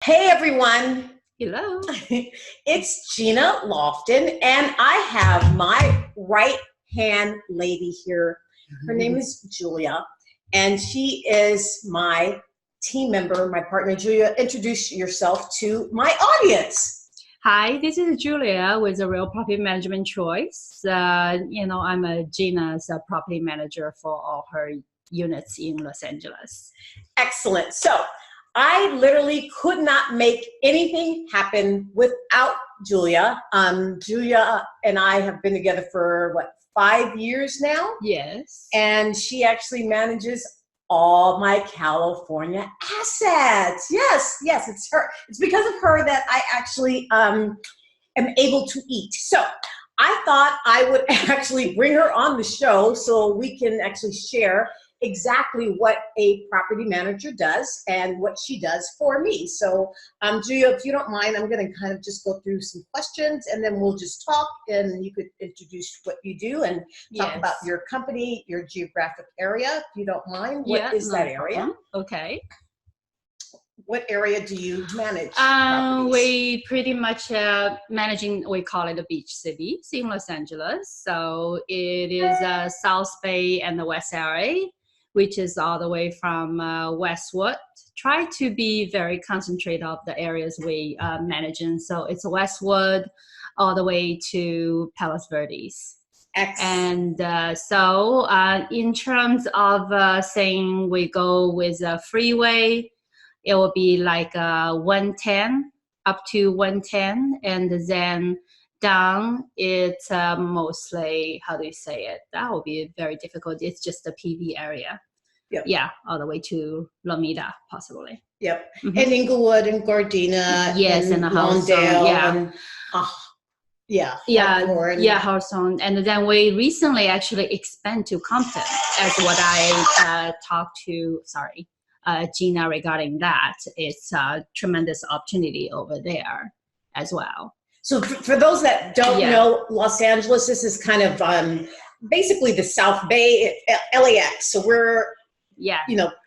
Hey everyone, Hello. it's Gena Lofton, and I have my right hand lady here. Her name is Julia, and she is my team member, my partner. Julia, introduce yourself to my audience. Hi, this is Julia with a Real Property Management Choice. I'm a Gena's property manager for all her units in Los Angeles. Excellent. So I literally could not make anything happen without Julia. Julia and I have been together for 5 years now? Yes. And she actually manages all my California assets. Yes, it's her. It's because of her that I actually am able to eat. So I thought I would actually bring her on the show so we can actually share exactly what a property manager does and what she does for me. So Julia, if you don't mind, I'm going to kind of just go through some questions and then we'll just talk and you could introduce what you do and talk about your company, your geographic area, if you don't mind. What is that area? Okay. What area do you manage? We pretty much managing, we call it the beach cities in Los Angeles. So it is South Bay and the West LA, which is all the way from Westwood. Try to be very concentrated of the areas we manage in. So it's Westwood all the way to Palos Verdes. Excellent. And so in terms of saying we go with a freeway, it will be like 110 up to 110, and then down it's mostly, how do you say it? That will be very difficult. It's just the PV area. Yep. Yeah, all the way to Lomita, possibly. Yep. Mm-hmm. And Inglewood and Gardena. Yes, and Lawndale. Yeah. And, Hawthorne. And then we recently actually expand to Compton, as what I talked to, Gena regarding that. It's a tremendous opportunity over there as well. So for those that don't know Los Angeles, this is kind of basically the South Bay, LAX. So we're,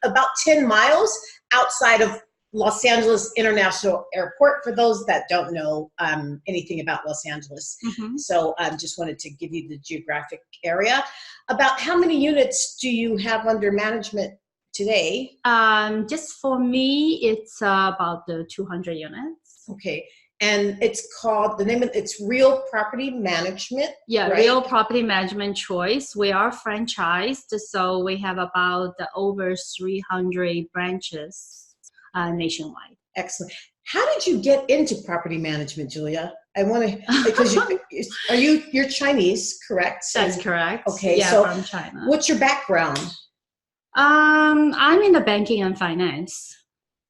about 10 miles outside of Los Angeles International Airport, for those that don't know anything about Los Angeles. Mm-hmm. So I just wanted to give you the geographic area. About how many units do you have under management today? Just for me, it's about 200 units. Okay. And it's called, it's Real Property Management. Yeah, right? Real Property Management Choice. We are franchised, so we have about over 300 branches nationwide. Excellent. How did you get into property management, Julia? I want to, because you're Chinese, correct? That's correct. Okay, yeah, so from China. What's your background? I'm in the banking and finance,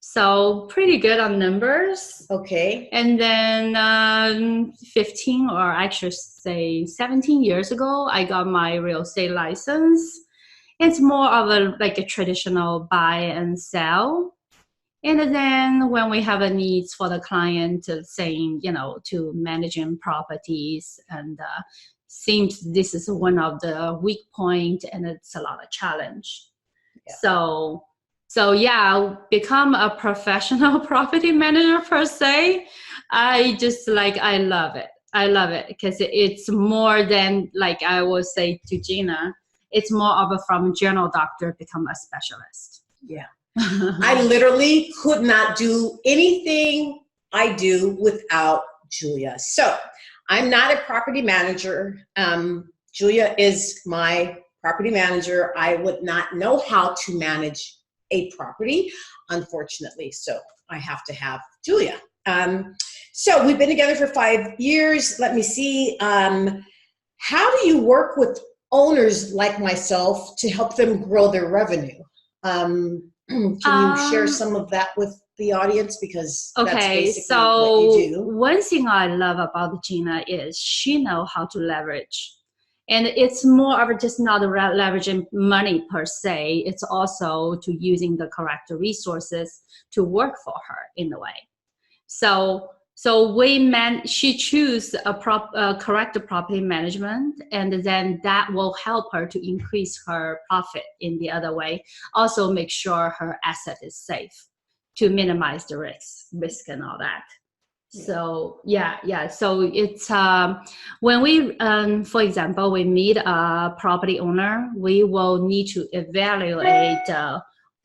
so pretty good on numbers. Okay. And then 15 or actually say 17 years ago, I got my real estate license. It's more of a traditional buy and sell. And then when we have a needs for the client saying, to managing properties, and seems this is one of the weak point and it's a lot of challenge. Yeah. So become a professional property manager per se. I love it. I love it because it's more than, like I will say to Gena, it's more of from general doctor become a specialist. Yeah. I literally could not do anything I do without Julia. So I'm not a property manager. Julia is my property manager. I would not know how to manage a property, unfortunately. So I have to have Julia. So we've been together for 5 years. Let me see. How do you work with owners like myself to help them grow their revenue? Can you share some of that with the audience? Because that's basically what you do. One thing I love about Gena is she knows how to leverage. And it's more of just not leveraging money per se. It's also to using the correct resources to work for her in a way. So she choose a correct property management, and then that will help her to increase her profit in the other way. Also make sure her asset is safe. to minimize the risk and all that. So yeah. So it's when we, for example, we meet a property owner, we will need to evaluate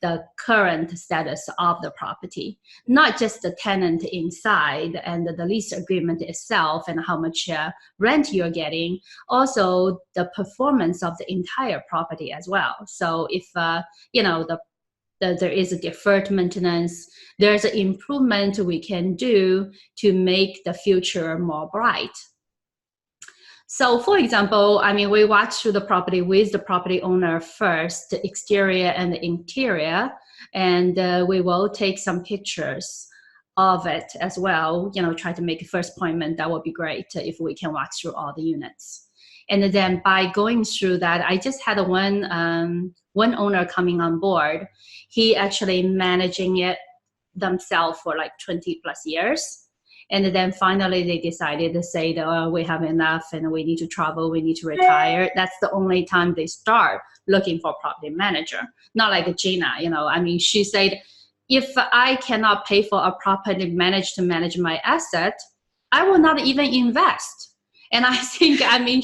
the current status of the property, not just the tenant inside and the lease agreement itself and how much rent you're getting, also the performance of the entire property as well. So if there is a deferred maintenance, there's an improvement we can do to make the future more bright. So for example, I mean, we walk through the property with the property owner first, the exterior and the interior, and we will take some pictures of it as well, try to make a first appointment. That would be great if we can walk through all the units. And then by going through that, I just had one owner coming on board. He actually managing it themselves for like 20 plus years. And then finally they decided to say that, oh, we have enough and we need to travel, we need to retire. That's the only time they start looking for a property manager. Not like Gena, I mean, she said, if I cannot pay for a property manager to manage my asset, I will not even invest. And I think, I mean,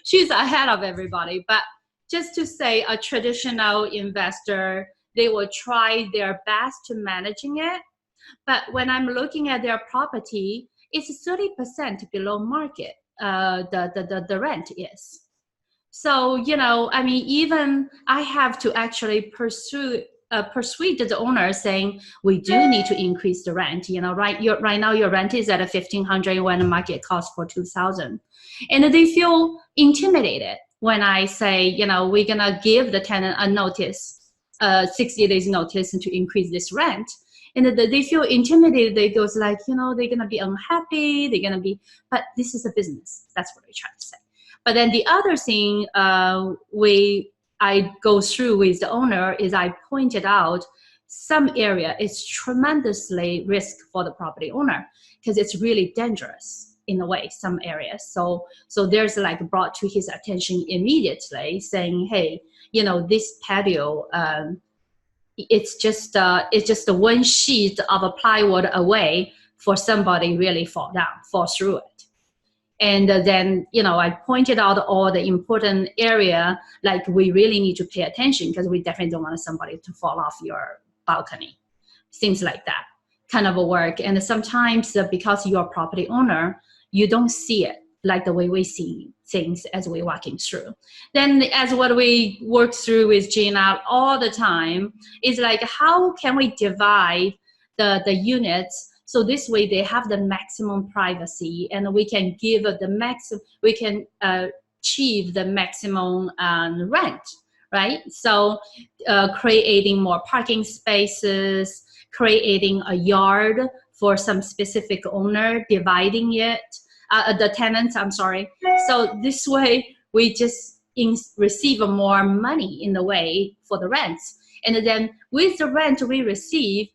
she's ahead of everybody. But just to say, a traditional investor, they will try their best to managing it. But when I'm looking at their property, it's 30% below market, the rent is. So, I mean, even I have to actually persuade the owner saying, we do need to increase the rent. Right now your rent is at $1,500 when the market costs for $2,000. And they feel intimidated when I say, we're going to give the tenant a notice, 60 days notice to increase this rent. And they feel intimidated. They goes like, they're going to be unhappy. They're going to be, but this is a business. That's what I try to say. But then the other thing I go through with the owner is I pointed out some area is tremendously risk for the property owner because it's really dangerous in a way, some areas. So there's like brought to his attention immediately saying, hey, this patio, it's just one sheet of a plywood away for somebody really fall through it. And then, I pointed out all the important area, like we really need to pay attention because we definitely don't want somebody to fall off your balcony. Things like that kind of a work. And sometimes because you're a property owner, you don't see it like the way we see things as we're walking through. Then as what we work through with Gena all the time is like, how can we divide the units so this way they have the maximum privacy and we can give the maximum, we can achieve the maximum rent, right? So creating more parking spaces, creating a yard for some specific owner, dividing it, the tenants, I'm sorry. So this way we just receive more money in the way for the rents. And then with the rent we receive,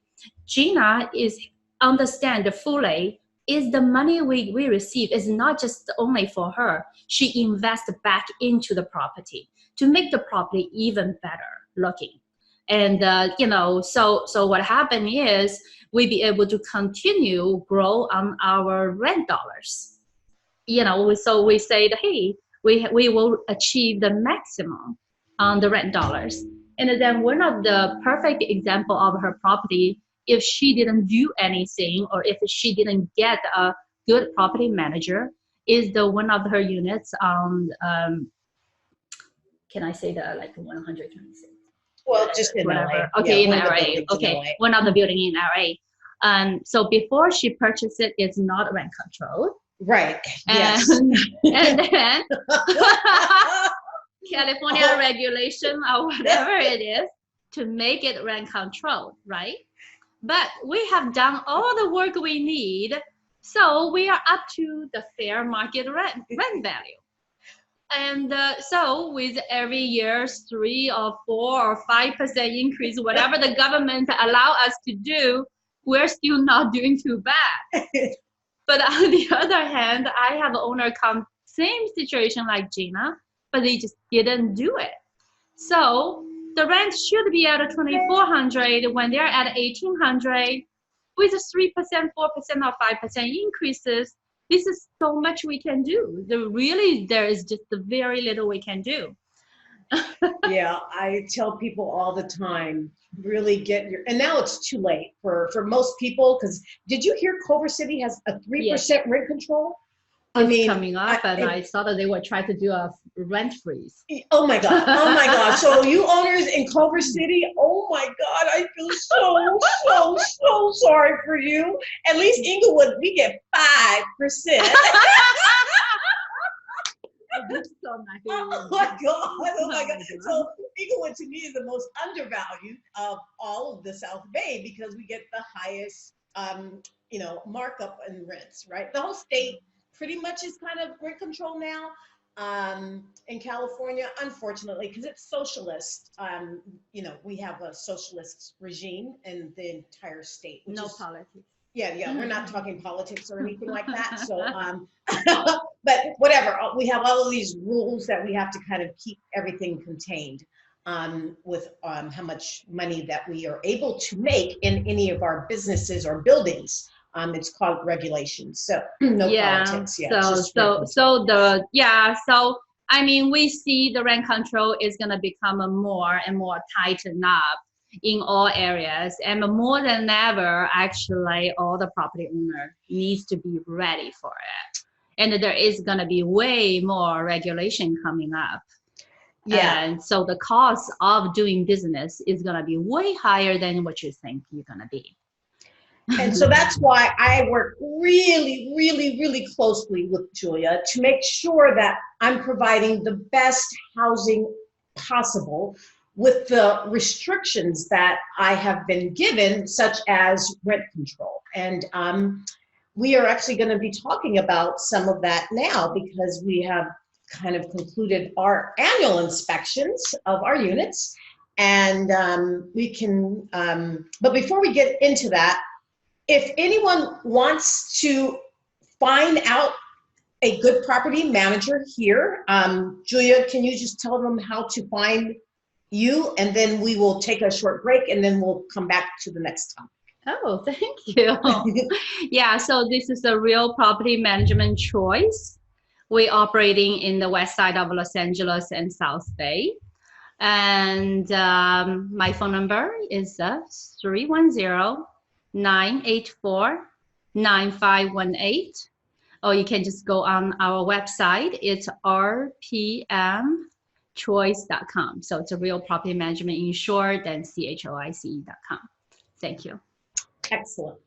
Gena is understand fully is the money we receive is not just only for her. She invests back into the property to make the property even better looking. And so what happened is we be able to continue grow on our rent dollars. So we said, hey, we will achieve the maximum on the rent dollars. And then one of the perfect example of her property, if she didn't do anything or if she didn't get a good property manager, is the one of her units on, can I say the like 126? Well, just in whatever. LA. Okay, Yeah, in LA. Okay, one of the building in LA. So before she purchased it, it's not rent controlled. Right. Yes. And then California regulation or whatever it is to make it rent controlled, right? But we have done all the work we need, so we are up to the fair market rent value. And so with every year's 3 or 4 or 5% increase, whatever the government allow us to do, we're still not doing too bad. But on the other hand, I have an owner come, same situation like Gena, but they just didn't do it. So the rent should be at 2,400 when they're at 1,800 with a 3%, 4%, or 5% increases. This is so much we can do. There is just very little we can do. Yeah, I tell people all the time, really get your, and now it's too late for most people, because did you hear Culver City has a 3% rent control? It's coming up, and I saw that they were trying to do a rent freeze. Oh my God. Oh my God. So you owners in Culver City, oh my God, I feel so sorry for you. At least Inglewood, we get 5%. Oh my God. Oh my God. So Inglewood to me is the most undervalued of all of the South Bay, because we get the highest, markup in rents, right? The whole state pretty much is kind of rent control now. In California, unfortunately, because it's socialist, we have a socialist regime in the entire state. No politics. Yeah, we're not talking politics or anything like that. So, but whatever, we have all of these rules that we have to kind of keep everything contained with how much money that we are able to make in any of our businesses or buildings. It's called regulations. So no politics. Yeah. So I mean, we see the rent control is going to become more and more tightened up in all areas, and more than ever, actually, all the property owner needs to be ready for it. And there is going to be way more regulation coming up. Yeah. And so the cost of doing business is going to be way higher than what you think you're going to be. And so that's why I work really, really, really closely with Julia to make sure that I'm providing the best housing possible with the restrictions that I have been given, such as rent control. And we are actually going to be talking about some of that now, because we have kind of concluded our annual inspections of our units. And we can, but before we get into that, if anyone wants to find out a good property manager here, Julia, can you just tell them how to find you, and then we will take a short break, and then we'll come back to the next topic. Oh, thank you. Yeah, so this is a Real Property Management Choice. We're operating in the west side of Los Angeles and South Bay. And my phone number is 310-984-9518. Or you can just go on our website. It's rpmchoice.com. So it's a Real Property Management in short, and choice.com. Thank you. Excellent.